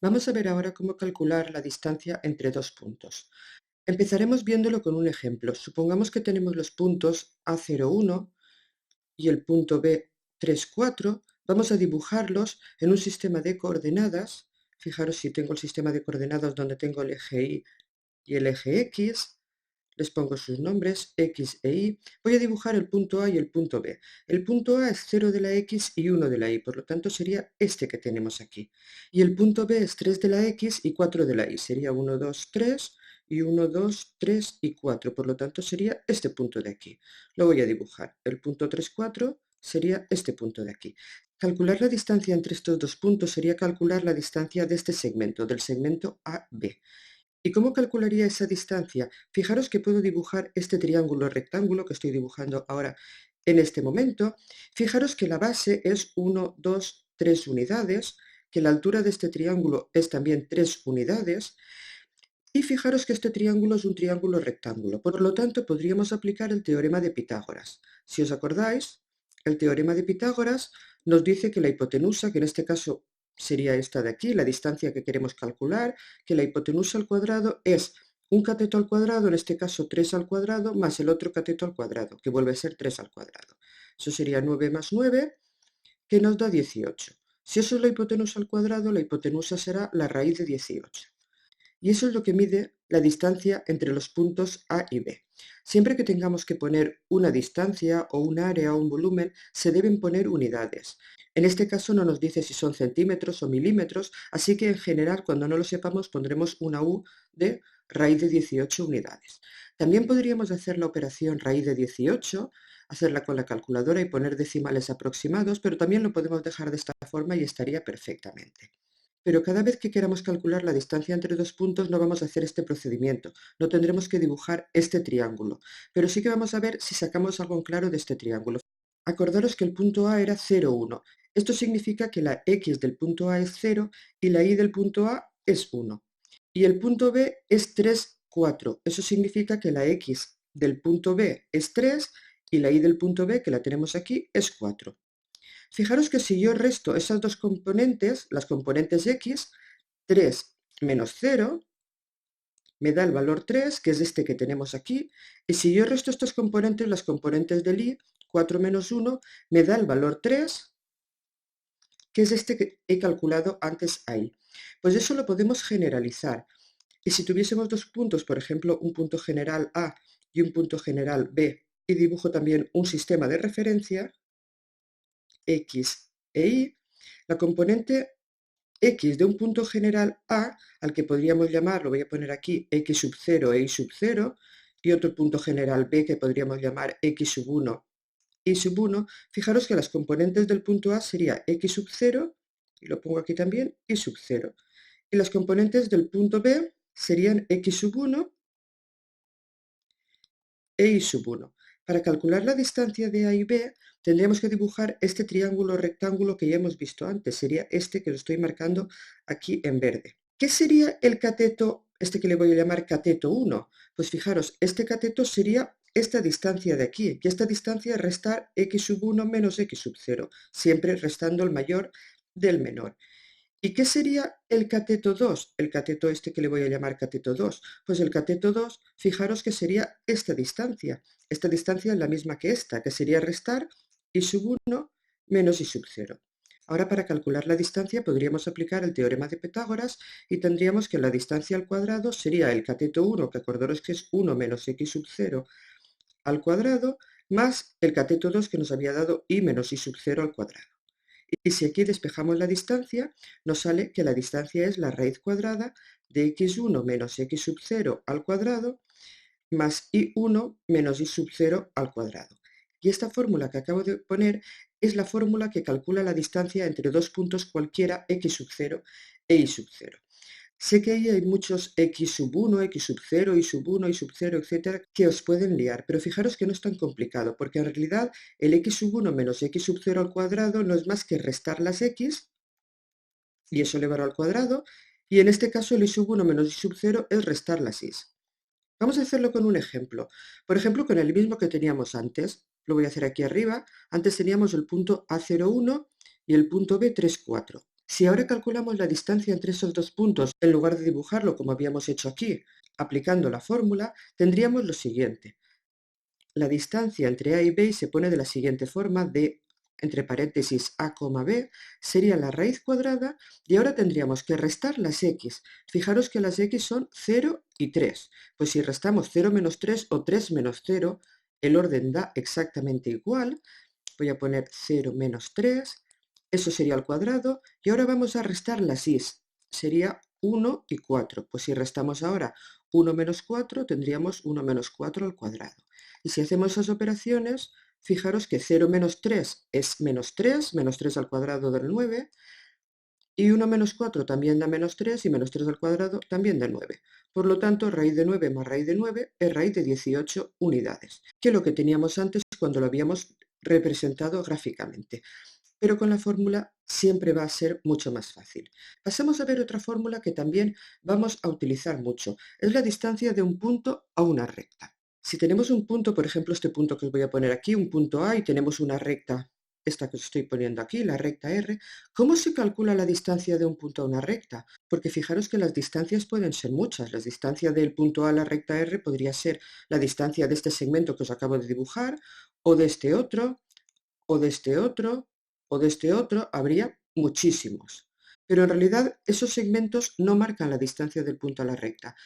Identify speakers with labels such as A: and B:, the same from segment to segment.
A: Vamos a ver ahora cómo calcular la distancia entre dos puntos. Empezaremos viéndolo con un ejemplo. Supongamos que tenemos los puntos A01 y el punto B34. Vamos a dibujarlos en un sistema de coordenadas. Fijaros si tengo el sistema de coordenadas donde tengo el eje Y y el eje X. Les pongo sus nombres, X e Y. Voy a dibujar el punto A y el punto B. El punto A es 0 de la X y 1 de la Y, por lo tanto sería este que tenemos aquí. Y el punto B es 3 de la X y 4 de la Y, sería 1, 2, 3 y 1, 2, 3 y 4, por lo tanto sería este punto de aquí. Lo voy a dibujar. El punto 3, 4 sería este punto de aquí. Calcular la distancia entre estos dos puntos sería calcular la distancia de este segmento, del segmento AB. ¿Y cómo calcularía esa distancia? Fijaros que puedo dibujar este triángulo rectángulo que estoy dibujando ahora en este momento. Fijaros que la base es 1, 2, 3 unidades, que la altura de este triángulo es también 3 unidades, y fijaros que este triángulo es un triángulo rectángulo. Por lo tanto, podríamos aplicar el teorema de Pitágoras. Si os acordáis, el teorema de Pitágoras nos dice que la hipotenusa, que en este caso sería esta de aquí, la distancia que queremos calcular, que la hipotenusa al cuadrado es un cateto al cuadrado, en este caso 3 al cuadrado, más el otro cateto al cuadrado, que vuelve a ser 3 al cuadrado. Eso sería 9 más 9, que nos da 18. Si eso es la hipotenusa al cuadrado, la hipotenusa será la raíz de 18. Y eso es lo que mide la distancia entre los puntos A y B. Siempre que tengamos que poner una distancia o un área o un volumen, se deben poner unidades. En este caso no nos dice si son centímetros o milímetros, así que en general cuando no lo sepamos pondremos una U de raíz de 18 unidades. También podríamos hacer la operación raíz de 18, hacerla con la calculadora y poner decimales aproximados, pero también lo podemos dejar de esta forma y estaría perfectamente. Pero cada vez que queramos calcular la distancia entre dos puntos no vamos a hacer este procedimiento, no tendremos que dibujar este triángulo, pero sí que vamos a ver si sacamos algo en claro de este triángulo. Acordaros que el punto A era 0, 1. Esto significa que la X del punto A es 0 y la Y del punto A es 1. Y el punto B es 3, 4. Eso significa que la X del punto B es 3 y la Y del punto B, que la tenemos aquí, es 4. Fijaros que si yo resto esas dos componentes, las componentes x, 3 menos 0 me da el valor 3, que es este que tenemos aquí, y si yo resto estas componentes, las componentes del y, 4 menos 1, me da el valor 3, que es este que he calculado antes ahí. Pues eso lo podemos generalizar. Y si tuviésemos dos puntos, por ejemplo, un punto general A y un punto general B, y dibujo también un sistema de referencia, x e y, la componente x de un punto general A, al que podríamos llamar, lo voy a poner aquí, x sub 0 e y sub 0, y otro punto general B que podríamos llamar x sub 1, y sub 1, fijaros que las componentes del punto A sería x sub 0, y lo pongo aquí también, y sub 0. Y las componentes del punto B serían x sub 1 e y sub 1. Para calcular la distancia de A y B, tendríamos que dibujar este triángulo rectángulo que ya hemos visto antes. Sería este que lo estoy marcando aquí en verde. ¿Qué sería el cateto, este que le voy a llamar cateto 1? Pues fijaros, este cateto sería esta distancia de aquí, y esta distancia es restar x sub 1 menos x sub 0, siempre restando el mayor del menor. ¿Y qué sería el cateto 2? El cateto este que le voy a llamar cateto 2. Pues el cateto 2, fijaros que sería esta distancia. Esta distancia es la misma que esta, que sería restar y sub 1 menos y sub 0. Ahora para calcular la distancia podríamos aplicar el teorema de Pitágoras y tendríamos que la distancia al cuadrado sería el cateto 1, que acordaros que es 1 menos x sub 0 al cuadrado, más el cateto 2 que nos había dado y menos y sub 0 al cuadrado. Y si aquí despejamos la distancia, nos sale que la distancia es la raíz cuadrada de x1 menos x sub 0 al cuadrado más y1 menos y sub 0 al cuadrado. Y esta fórmula que acabo de poner es la fórmula que calcula la distancia entre dos puntos cualquiera x sub 0 e y sub 0. Sé que ahí hay muchos x sub 1, x sub 0, y sub 1, y sub 0, etcétera, que os pueden liar, pero fijaros que no es tan complicado, porque en realidad el x sub 1 menos x sub 0 al cuadrado no es más que restar las x, y eso elevarlo al cuadrado, y en este caso el y sub 1 menos y sub 0 es restar las y. Vamos a hacerlo con un ejemplo. Por ejemplo, con el mismo que teníamos antes. Lo voy a hacer aquí arriba. Antes teníamos el punto A01 y el punto B34. Si ahora calculamos la distancia entre esos dos puntos, en lugar de dibujarlo como habíamos hecho aquí, aplicando la fórmula, tendríamos lo siguiente. La distancia entre A y B se pone de la siguiente forma: de, entre paréntesis, A, B, sería la raíz cuadrada, y ahora tendríamos que restar las x. Fijaros que las x son 0 y 3. Pues si restamos 0 menos 3 o 3 menos 0, el orden da exactamente igual. Voy a poner 0 menos 3, eso sería al cuadrado, y ahora vamos a restar las i's, sería 1 y 4. Pues si restamos ahora 1 menos 4, tendríamos 1 menos 4 al cuadrado. Y si hacemos esas operaciones, fijaros que 0 es menos 3 al cuadrado del 9, y 1 menos 4 también da menos 3, y menos 3 al cuadrado también da 9. Por lo tanto, raíz de 9 más raíz de 9 es raíz de 18 unidades, que es lo que teníamos antes cuando lo habíamos representado gráficamente. Pero con la fórmula siempre va a ser mucho más fácil. Pasamos a ver otra fórmula que también vamos a utilizar mucho. Es la distancia de un punto a una recta. Si tenemos un punto, por ejemplo, este punto que os voy a poner aquí, un punto A, y tenemos una recta, esta que os estoy poniendo aquí, la recta R, ¿cómo se calcula la distancia de un punto a una recta? Porque fijaros que las distancias pueden ser muchas. La distancia del punto A a la recta R podría ser la distancia de este segmento que os acabo de dibujar, o de este otro, o de este otro, o de este otro, habría muchísimos. Pero en realidad esos segmentos no marcan la distancia del punto a la recta.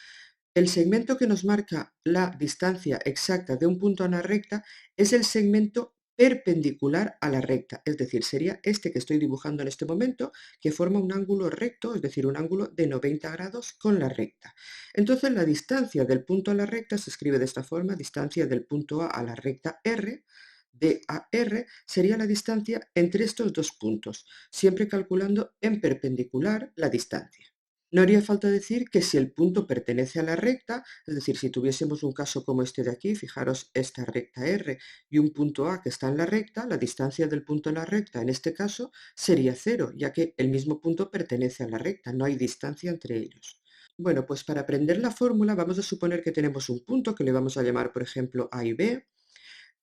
A: El segmento que nos marca la distancia exacta de un punto a una recta es el segmento perpendicular a la recta, es decir, sería este que estoy dibujando en este momento, que forma un ángulo recto, es decir, un ángulo de 90 grados con la recta. Entonces la distancia del punto a la recta se escribe de esta forma: distancia del punto A la recta R, de a R, sería la distancia entre estos dos puntos, siempre calculando en perpendicular la distancia. No haría falta decir que si el punto pertenece a la recta, es decir, si tuviésemos un caso como este de aquí, fijaros esta recta R y un punto A que está en la recta, la distancia del punto a la recta en este caso sería 0, ya que el mismo punto pertenece a la recta, no hay distancia entre ellos. Bueno, pues para aprender la fórmula vamos a suponer que tenemos un punto que le vamos a llamar, por ejemplo, A y B,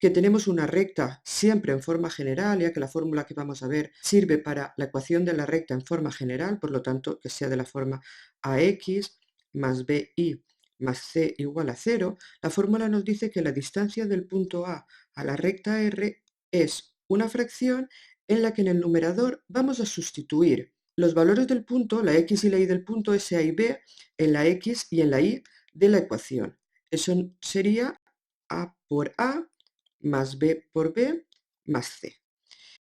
A: que tenemos una recta siempre en forma general, ya que la fórmula que vamos a ver sirve para la ecuación de la recta en forma general, por lo tanto que sea de la forma ax más bi más c igual a 0, la fórmula nos dice que la distancia del punto a la recta R es una fracción en la que en el numerador vamos a sustituir los valores del punto, la x y la y del punto S, A y B, en la x y en la y de la ecuación. Eso sería a por a más b por b más c.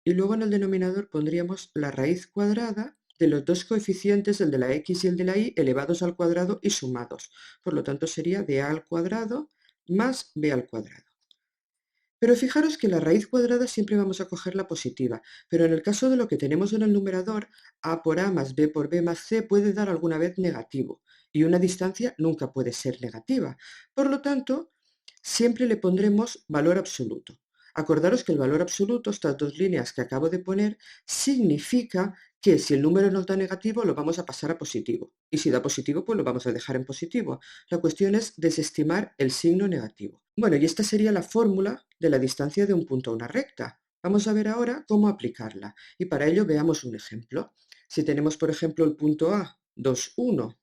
A: Y luego en el denominador pondríamos la raíz cuadrada de los dos coeficientes, el de la x y el de la y, elevados al cuadrado y sumados. Por lo tanto sería de a al cuadrado más b al cuadrado. Pero fijaros que la raíz cuadrada siempre vamos a coger la positiva, pero en el caso de lo que tenemos en el numerador, a por a más b por b más c puede dar alguna vez negativo, y una distancia nunca puede ser negativa. Por lo tanto, siempre le pondremos valor absoluto. Acordaros que el valor absoluto, estas dos líneas que acabo de poner, significa que si el número nos da negativo lo vamos a pasar a positivo, y si da positivo pues lo vamos a dejar en positivo. La cuestión es desestimar el signo negativo. Bueno, y esta sería la fórmula de la distancia de un punto a una recta. Vamos a ver ahora cómo aplicarla, y para ello veamos un ejemplo. Si tenemos, por ejemplo, el punto A, 2, 1,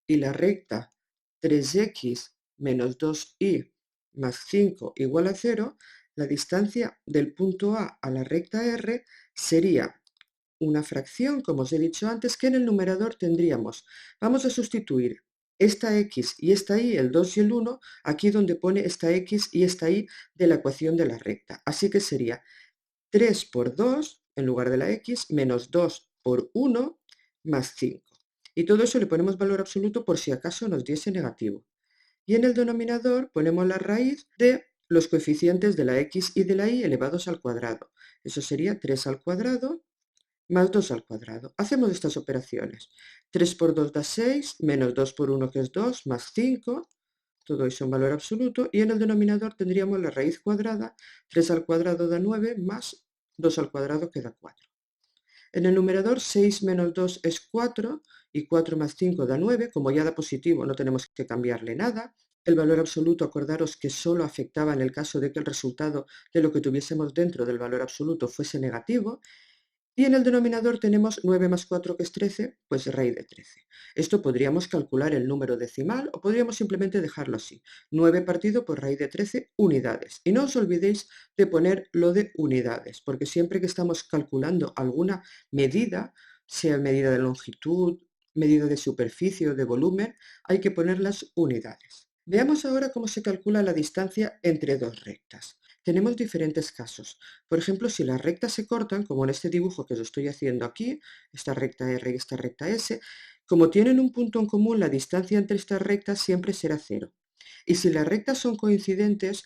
A: y la recta 3x menos 2y más 5 igual a 0, la distancia del punto A la recta R sería una fracción, como os he dicho antes, que en el numerador tendríamos. Vamos a sustituir esta x y esta y, el 2 y el 1, aquí donde pone esta x y esta y de la ecuación de la recta. Así que sería 3 por 2, en lugar de la x, menos 2 por 1, más 5. Y todo eso le ponemos valor absoluto por si acaso nos diese negativo. Y en el denominador ponemos la raíz de los coeficientes de la x y de la y elevados al cuadrado. Eso sería 3 al cuadrado más 2 al cuadrado. Hacemos estas operaciones. 3 por 2 da 6, menos 2 por 1 que es 2, más 5, todo eso en valor absoluto, y en el denominador tendríamos la raíz cuadrada, 3 al cuadrado da 9, más 2 al cuadrado que da 4. En el numerador 6 menos 2 es 4, y 4 más 5 da 9, como ya da positivo no tenemos que cambiarle nada. El valor absoluto, acordaros que solo afectaba en el caso de que el resultado de lo que tuviésemos dentro del valor absoluto fuese negativo, Y en el denominador tenemos 9 más 4 que es 13, pues raíz de 13. Esto podríamos calcular el número decimal o podríamos simplemente dejarlo así. 9 partido por raíz de 13 unidades. Y no os olvidéis de poner lo de unidades, porque siempre que estamos calculando alguna medida, sea medida de longitud, medida de superficie o de volumen, hay que poner las unidades. Veamos ahora cómo se calcula la distancia entre dos rectas. Tenemos diferentes casos. Por ejemplo, si las rectas se cortan, como en este dibujo que os estoy haciendo aquí, esta recta R y esta recta S, como tienen un punto en común, la distancia entre estas rectas siempre será cero. Y si las rectas son coincidentes,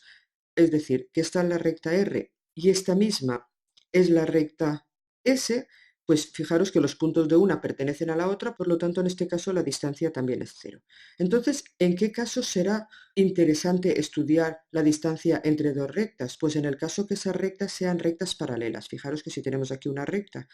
A: es decir, que esta es la recta R y esta misma es la recta S, pues fijaros que los puntos de una pertenecen a la otra, por lo tanto en este caso la distancia también es cero. Entonces, ¿en qué caso será interesante estudiar la distancia entre dos rectas? Pues en el caso que esas rectas sean rectas paralelas. Fijaros que si tenemos aquí una recta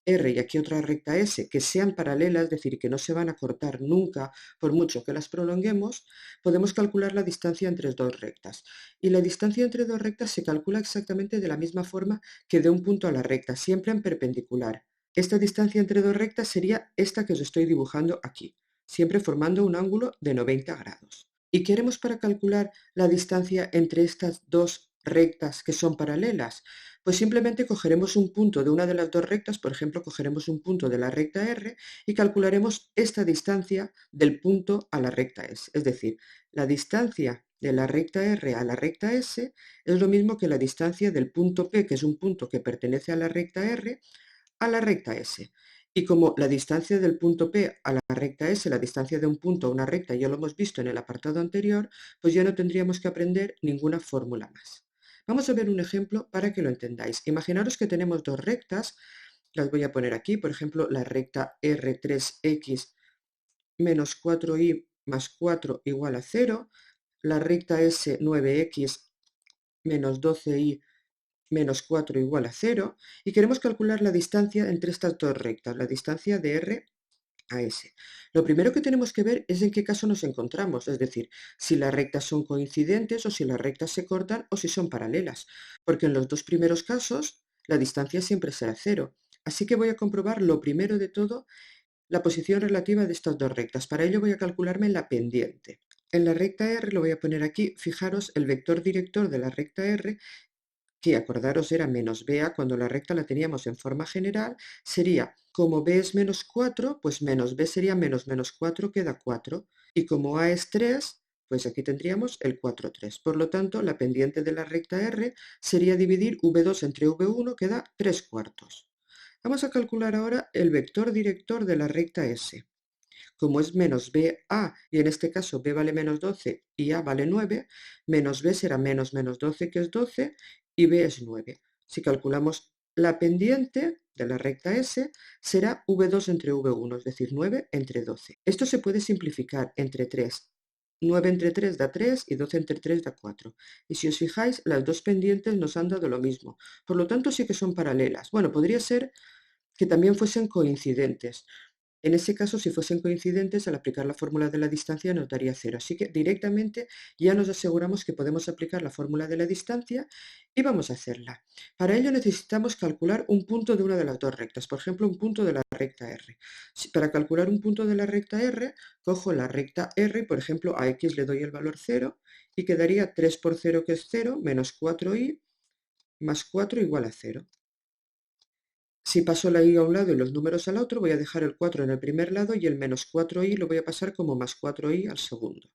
A: R y aquí otra recta S que sean paralelas, es decir, que no se van a cortar nunca por mucho que las prolonguemos, podemos calcular la distancia entre dos rectas. Y la distancia entre dos rectas se calcula exactamente de la misma forma que de un punto a la recta, siempre en perpendicular. Esta distancia entre dos rectas sería esta que os estoy dibujando aquí, siempre formando un ángulo de 90 grados. ¿Y qué haremos para calcular la distancia entre estas dos rectas que son paralelas? Pues simplemente cogeremos un punto de una de las dos rectas, por ejemplo, cogeremos un punto de la recta R y calcularemos esta distancia del punto a la recta S. Es decir, la distancia de la recta R a la recta S es lo mismo que la distancia del punto P, que es un punto que pertenece a la recta R, a la recta S. Y como la distancia del punto P a la recta S, la distancia de un punto a una recta, ya lo hemos visto en el apartado anterior, pues ya no tendríamos que aprender ninguna fórmula más. Vamos a ver un ejemplo para que lo entendáis. Imaginaros que tenemos dos rectas, las voy a poner aquí, por ejemplo, la recta R3X menos 4Y más 4 igual a 0, la recta S9X menos 12Y menos 4 igual a 0, y queremos calcular la distancia entre estas dos rectas, la distancia de R a S. Lo primero que tenemos que ver es en qué caso nos encontramos, es decir, si las rectas son coincidentes o si las rectas se cortan o si son paralelas, porque en los dos primeros casos la distancia siempre será cero. Así que voy a comprobar lo primero de todo la posición relativa de estas dos rectas. Para ello voy a calcularme la pendiente. En la recta R lo voy a poner aquí, fijaros, el vector director de la recta R, que acordaros era menos BA cuando la recta la teníamos en forma general, sería, como B es menos 4, pues menos B sería menos menos 4, queda 4. Y como A es 3, pues aquí tendríamos el 4, 3. Por lo tanto, la pendiente de la recta R sería dividir V2 entre V1, que da 3 cuartos. Vamos a calcular ahora el vector director de la recta S. Como es menos BA, y en este caso B vale menos 12 y A vale 9, menos B será menos menos 12, que es 12, y B es 9. Si calculamos la pendiente de la recta S, será V2 entre V1, es decir, 9 entre 12. Esto se puede simplificar entre 3. 9 entre 3 da 3 y 12 entre 3 da 4. Y si os fijáis, las dos pendientes nos han dado lo mismo. Por lo tanto, sí que son paralelas. Bueno, podría ser que también fuesen coincidentes. En ese caso, si fuesen coincidentes, al aplicar la fórmula de la distancia nos daría cero. Así que directamente ya nos aseguramos que podemos aplicar la fórmula de la distancia y vamos a hacerla. Para ello necesitamos calcular un punto de una de las dos rectas, por ejemplo, un punto de la recta R. Para calcular un punto de la recta R, cojo la recta R y, por ejemplo, a X le doy el valor 0 y quedaría 3 por 0, que es 0, menos 4Y más 4 igual a 0. Si paso la y a un lado y los números al otro, voy a dejar el 4 en el primer lado y el menos 4y lo voy a pasar como más 4y al segundo.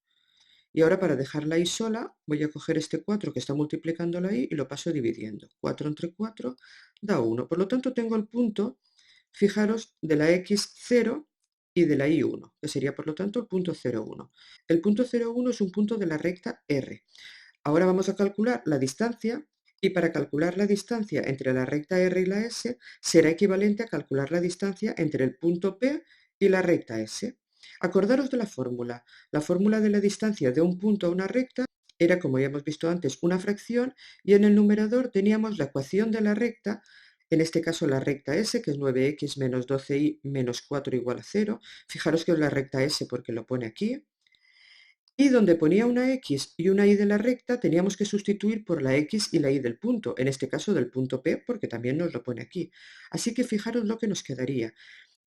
A: Y ahora para dejar la y sola, voy a coger este 4 que está multiplicando la y lo paso dividiendo. 4 entre 4 da 1. Por lo tanto, tengo el punto, fijaros, de la x0 y de la y1, que sería por lo tanto el punto 0,1. El punto 0,1 es un punto de la recta R. Ahora vamos a calcular la distancia y para calcular la distancia entre la recta R y la S será equivalente a calcular la distancia entre el punto P y la recta S. Acordaros de la fórmula. La fórmula de la distancia de un punto a una recta era, como ya hemos visto antes, una fracción y en el numerador teníamos la ecuación de la recta, en este caso la recta S, que es 9x menos 12y menos 4 igual a 0. Fijaros que es la recta S porque lo pone aquí. Y donde ponía una X y una Y de la recta, teníamos que sustituir por la X y la Y del punto, en este caso del punto P, porque también nos lo pone aquí. Así que fijaros lo que nos quedaría.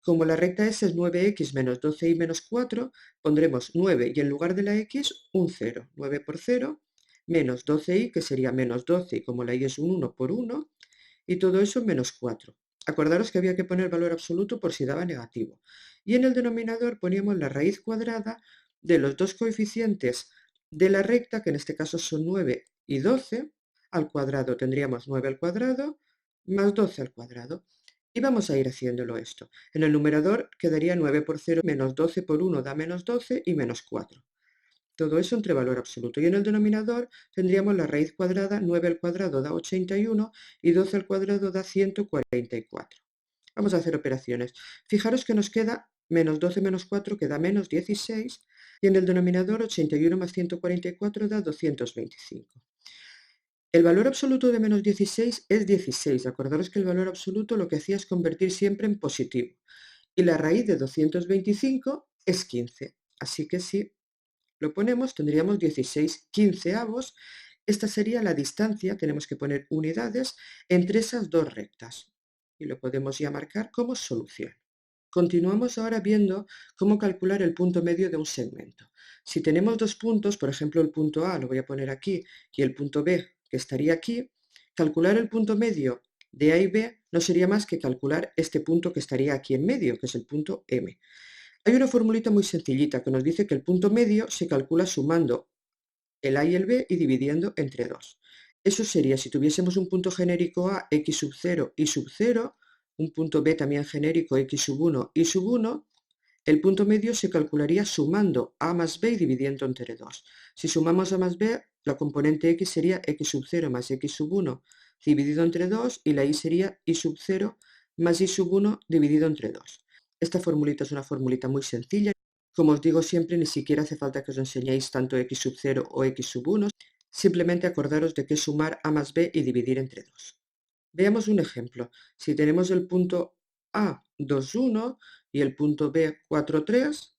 A: Como la recta S es 9x menos 12y menos 4, pondremos 9 y en lugar de la x un 0. 9 por 0, menos 12y, que sería menos 12, y como la y es un 1 por 1, y todo eso menos 4. Acordaros que había que poner valor absoluto por si daba negativo. Y en el denominador poníamos la raíz cuadrada de los dos coeficientes de la recta, que en este caso son 9 y 12, al cuadrado. Tendríamos 9 al cuadrado más 12 al cuadrado. Y vamos a ir haciéndolo esto. En el numerador quedaría 9 por 0 menos 12 por 1 da menos 12 y menos 4. Todo eso entre valor absoluto. Y en el denominador tendríamos la raíz cuadrada, 9 al cuadrado da 81 y 12 al cuadrado da 144. Vamos a hacer operaciones. Fijaros que nos queda menos 12 menos 4 que da menos 16 y en el denominador 81 más 144 da 225. El valor absoluto de menos 16 es 16. Acordaros que el valor absoluto lo que hacía es convertir siempre en positivo. Y la raíz de 225 es 15. Así que si lo ponemos, tendríamos 16 quinceavos. Esta sería la distancia, tenemos que poner unidades, entre esas dos rectas. Y lo podemos ya marcar como solución. Continuamos ahora viendo cómo calcular el punto medio de un segmento. Si tenemos dos puntos, por ejemplo el punto A lo voy a poner aquí y el punto B que estaría aquí, calcular el punto medio de A y B no sería más que calcular este punto que estaría aquí en medio, que es el punto M. Hay una formulita muy sencillita que nos dice que el punto medio se calcula sumando el A y el B y dividiendo entre 2. Eso sería, si tuviésemos un punto genérico A, x sub 0 y sub 0, un punto B también genérico, x sub 1 y sub 1, el punto medio se calcularía sumando A más B y dividiendo entre 2. Si sumamos A más B, la componente x sería x sub 0 más x sub 1 dividido entre 2 y la y sería y sub 0 más y sub 1 dividido entre 2. Esta formulita es una formulita muy sencilla. Como os digo siempre, ni siquiera hace falta que os enseñéis tanto x sub 0 o x sub 1. Simplemente acordaros de que es sumar A más B y dividir entre 2. Veamos un ejemplo. Si tenemos el punto A 2,1 y el punto B 4,3,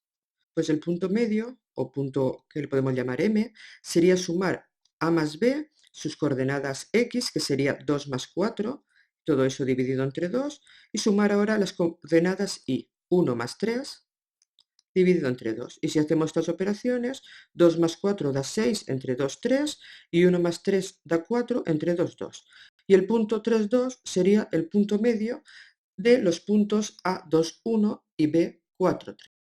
A: pues el punto medio, o punto que le podemos llamar M, sería sumar A más B, sus coordenadas X, que sería 2 más 4, todo eso dividido entre 2, y sumar ahora las coordenadas Y, 1 más 3, dividido entre 2. Y si hacemos estas operaciones, 2 más 4 da 6 entre 2, 3, y 1 más 3 da 4 entre 2, 2. Y el punto 3, 2 sería el punto medio de los puntos A, 2, 1 y B, 4, 3.